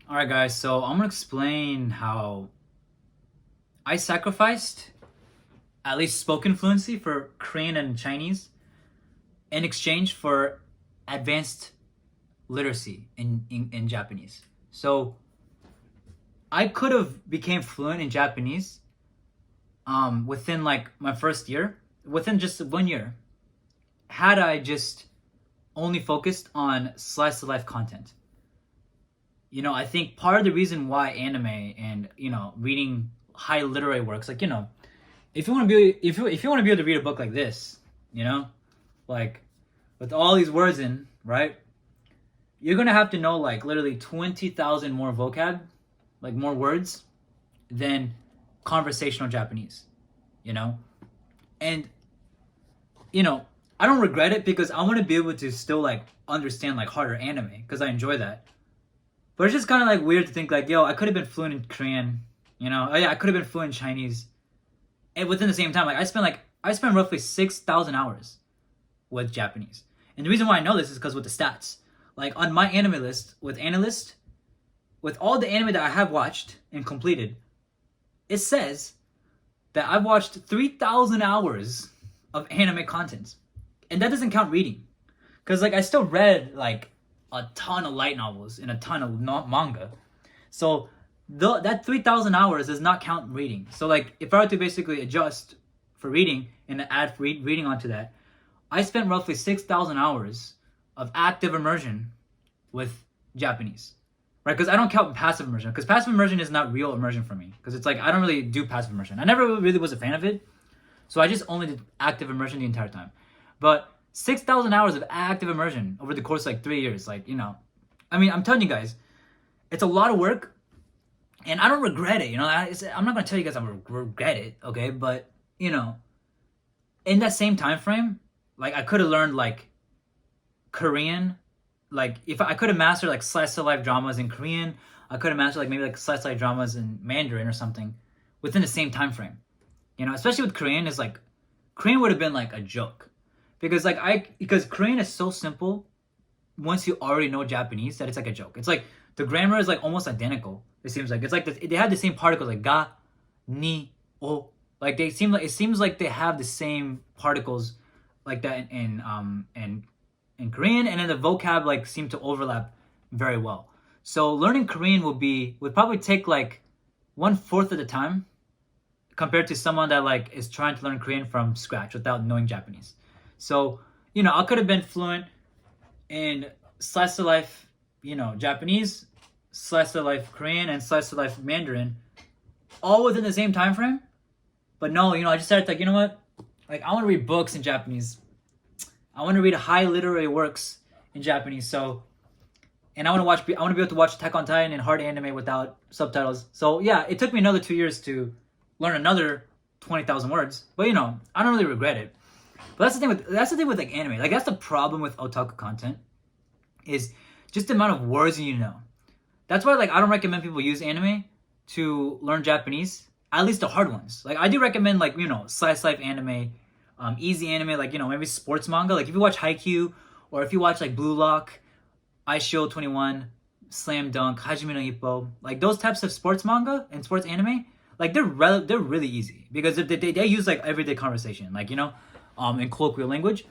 Alright guys, so I'm gonna explain how I sacrificed at least spoken fluency for Korean and Chinese in exchange for advanced literacy in Japanese. So I could have became fluent in Japanese within like my first year, within just 1 year, had I just only focused on slice of life content. I think part of the reason why anime and reading high literary works, like if you want to be if you want to be able to read a book like this, like with all these words in, right? You're gonna have to know like literally 20,000 more vocab, like more words than conversational Japanese, you know, and you know I don't regret it because I want to be able to still like understand like harder anime because I enjoy that. But it's just kind of like weird to think like, yo, I could have been fluent in Korean, oh yeah, I could have been fluent in Chinese, and within the same time, like I spent roughly 6,000 hours with Japanese, and the reason why I know this is because with the stats, like on my anime list with Analyst, with all the anime that I have watched and completed, it says that I've watched 3,000 hours of anime content, and that doesn't count reading, because like I still read like a ton of light novels and a ton of manga. So that 3,000 hours does not count reading. So like if I were to basically adjust for reading and add reading onto that, I spent roughly 6,000 hours of active immersion with Japanese. Right? Because I don't count passive immersion. Because passive immersion is not real immersion for me. Because it's like I don't really do passive immersion. I never really was a fan of it. So I just only did active immersion the entire time. But 6,000 hours of active immersion over the course of like 3 years. Like, I mean, I'm telling you guys, it's a lot of work and I don't regret it. I'm not going to tell you guys I regret it, okay? But, in that same time frame, like I could have learned like Korean. Like if I could have mastered like slice of life dramas in Korean, I could have mastered like maybe like slice of life dramas in Mandarin or something within the same time frame. Especially with Korean, is like Korean would have been like a joke. Because Korean is so simple once you already know Japanese that it's like a joke. It's like the grammar is like almost identical. It seems like it's like they have the same particles like ga, ni, o. Like it seems like they have the same particles like that in Korean, and then the vocab like seem to overlap very well. So learning Korean would probably take like 1/4 of the time compared to someone that like is trying to learn Korean from scratch without knowing Japanese. So, I could have been fluent in slice of life, Japanese, slice of life Korean, and slice of life Mandarin, all within the same time frame. But no, I just started like, you know what? Like, I want to read books in Japanese. I want to read high literary works in Japanese. So, and I want to be able to watch Attack on Titan and hard anime without subtitles. So yeah, it took me another 2 years to learn another 20,000 words. But I don't really regret it. But that's the thing with like anime. Like that's the problem with otaku content, is just the amount of words you know. That's why like I don't recommend people use anime to learn Japanese. At least the hard ones. Like I do recommend like slice life anime, easy anime, like maybe sports manga. Like if you watch Haikyuu, or if you watch like Blue Lock, Aishou 21, Slam Dunk, Hajime no Ippo, like those types of sports manga and sports anime, like they're really easy because they use like everyday conversation, like in colloquial language,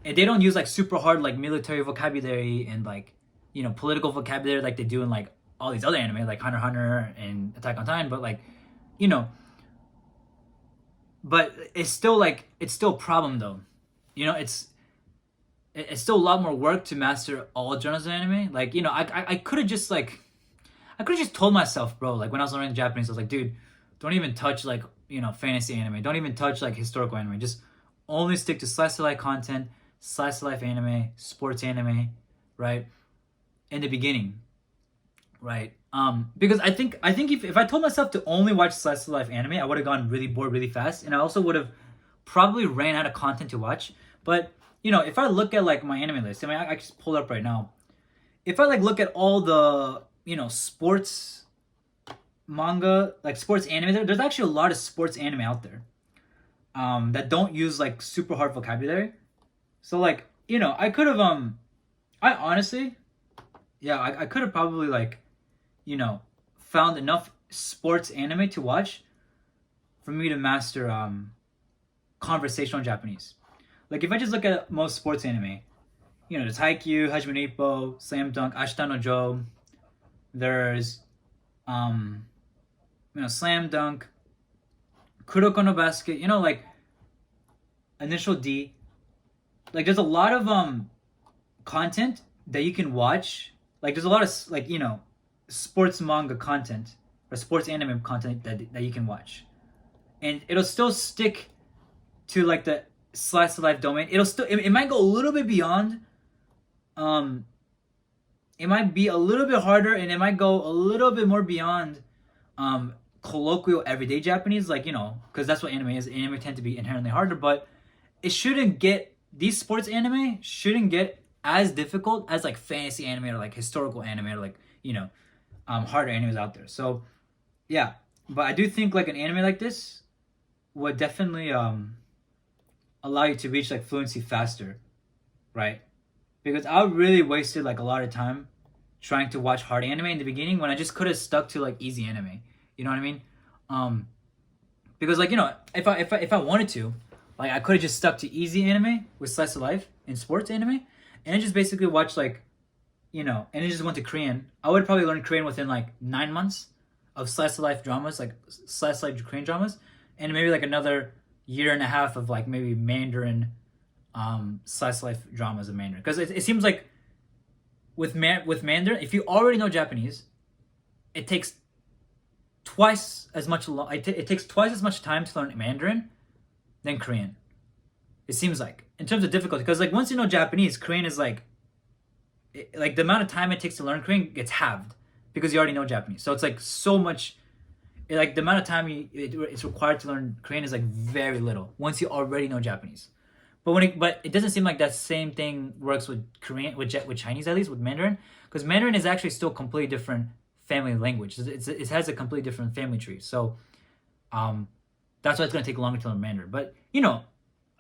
and they don't use like super hard like military vocabulary and like political vocabulary like they do in like all these other anime like Hunter x Hunter and Attack on Titan. But like you know but it's still a problem though. It's still a lot more work to master all genres of anime. Like I could have just like I could have just told myself, bro, like when I was learning Japanese, I was like, dude, don't even touch like fantasy anime, don't even touch like historical anime, just only stick to slice of life content, slice of life anime, sports anime, right? In the beginning, right? Because I think if I told myself to only watch slice of life anime, I would have gotten really bored really fast, and I also would have probably ran out of content to watch. But if I look at like my anime list, I mean, I just pulled up right now. If I like look at all the sports manga, like sports anime, there's actually a lot of sports anime out there that don't use like super hard vocabulary. So like I could have I honestly, yeah, I could have probably like found enough sports anime to watch for me to master conversational Japanese. Like if I just look at most sports anime, there's Haikyuu, Hajime Ippo, Slam Dunk, Ashita no Joe. There's Slam Dunk, Kuroko no Basket. Like Initial D. Like there's a lot of content that you can watch. Like there's a lot of sports manga content or sports anime content that you can watch, and it'll still stick to like the slice of life domain. It might go a little bit beyond. It might be a little bit harder, and it might go a little bit more beyond colloquial everyday Japanese, like because that's what anime is. Anime tend to be inherently harder, but it shouldn't get these sports anime shouldn't get as difficult as like fantasy anime or like historical anime or like harder animes out there. So yeah, but I do think like an anime like this would definitely allow you to reach like fluency faster, right? Because I really wasted like a lot of time trying to watch hard anime in the beginning when I just could have stuck to like easy anime. You know what I mean? Because like if I wanted to, like I could have just stuck to easy anime with slice of life and sports anime, and I just basically watched like, and it just went to Korean. I would probably learn Korean within like 9 months of slice of life dramas, like slice of life Korean dramas, and maybe like another year and a half of like maybe Mandarin slice of life dramas of Mandarin. Because it seems like with Mandarin, if you already know Japanese, it takes twice as much it takes twice as much time to learn Mandarin than Korean. It seems like in terms of difficulty, because like once you know Japanese, Korean is like the amount of time it takes to learn Korean gets halved because you already know Japanese. So it's like so much. Like the amount of time it's required to learn Korean is like very little once you already know Japanese. But it doesn't seem like that same thing works with Korean with Chinese, at least with Mandarin, because Mandarin is actually still completely different family language. It has a completely different family tree. So that's why it's gonna take longer to learn Mandarin. But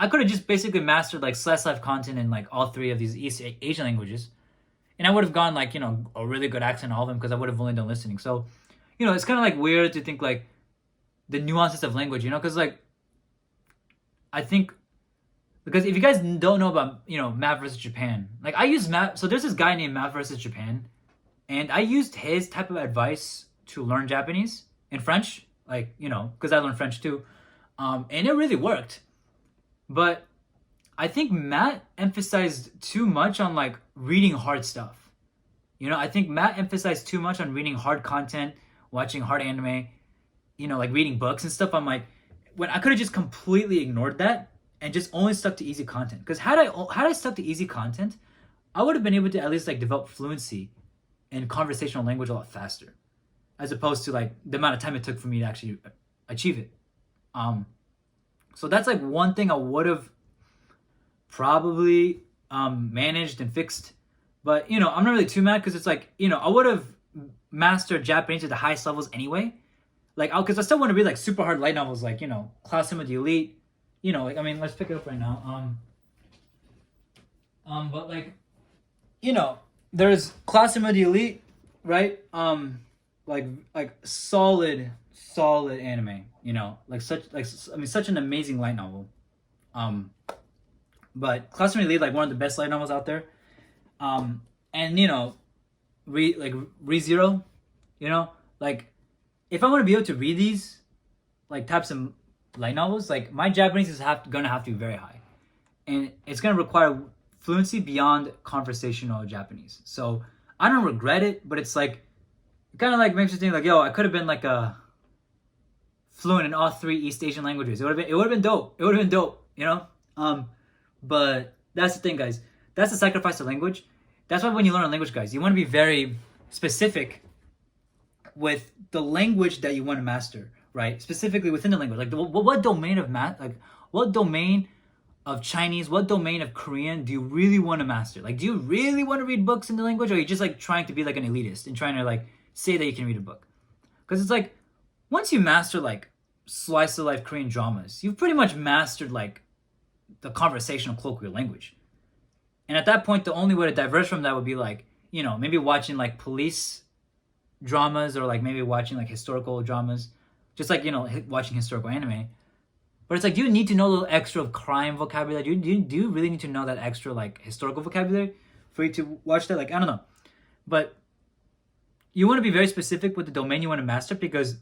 I could have just basically mastered like slice life content in like all three of these East Asian languages, and I would have gone like a really good accent in all of them because I would have only done listening. So it's kind of like weird to think like the nuances of language, because like I think, because if you guys don't know about Matt versus Japan, like I use Matt. So there's this guy named Matt versus Japan, and I used his type of advice to learn Japanese and French, like because I learned French too, and it really worked. But I think Matt emphasized too much on like reading hard stuff. I think Matt emphasized too much on reading hard content, watching hard anime, like reading books and stuff. I'm like, when I could have just completely ignored that and just only stuck to easy content. Because had I stuck to easy content, I would have been able to at least like develop fluency in conversational language a lot faster, as opposed to like the amount of time it took for me to actually achieve it. So that's like one thing I would have probably managed and fixed. But I'm not really too mad because it's like I would have mastered Japanese at the highest levels anyway. Like because I still want to read like super hard light novels like Classroom of the Elite. Like I mean, let's pick it up right now. But like there's Classroom of the Elite, right? Like solid anime. Such an amazing light novel. But Classroom of the Elite, like one of the best light novels out there. And ReZero, like if I want to be able to read these like types of light novels, like my Japanese is gonna have to be very high, and it's gonna require fluency beyond conversational Japanese. So I don't regret it, but it's like it kind of like makes you think like, yo, I could have been like a fluent in all three East Asian languages. It would have been dope. But that's the thing, guys. That's the sacrifice of language. That's why when you learn a language, guys, you want to be very specific with the language that you want to master, right? Specifically within the language. Like what domain of math, like what domain of Chinese, what domain of Korean do you really want to master? Like, do you really want to read books in the language, or are you just like trying to be like an elitist and trying to like say that you can read a book? Because it's like, once you master like slice of life Korean dramas, you've pretty much mastered like the conversational colloquial language. And at that point, the only way to diverge from that would be like, maybe watching like police dramas or like maybe watching like historical dramas, just like watching historical anime. But it's like, do you need to know a little extra of crime vocabulary? Do you really need to know that extra like historical vocabulary for you to watch that? Like, I don't know, but you want to be very specific with the domain you want to master, because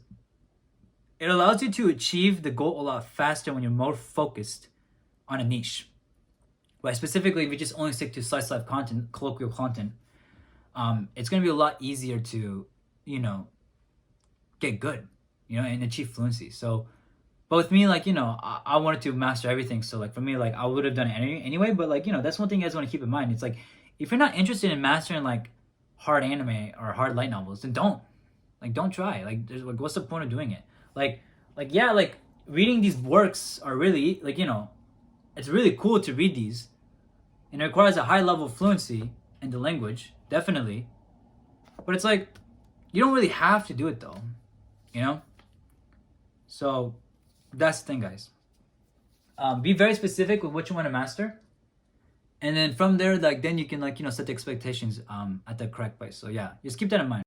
it allows you to achieve the goal a lot faster when you're more focused on a niche. Right? Specifically, if you just only stick to slice life content, colloquial content, it's going to be a lot easier to, get good, and achieve fluency. So, but with me, like, I wanted to master everything. So, like, for me, like, I would have done it anyway. But, like, that's one thing you guys want to keep in mind. It's like, if you're not interested in mastering, like, hard anime or hard light novels, then don't. Like, don't try. Like, what's the point of doing it? Yeah, like, reading these works are really, like, it's really cool to read these. And it requires a high level of fluency in the language, definitely. But it's like, you don't really have to do it, though. So, that's the thing, guys. Be very specific with what you want to master, and then from there, like, then you can, like, set the expectations at the correct place. So yeah, just keep that in mind.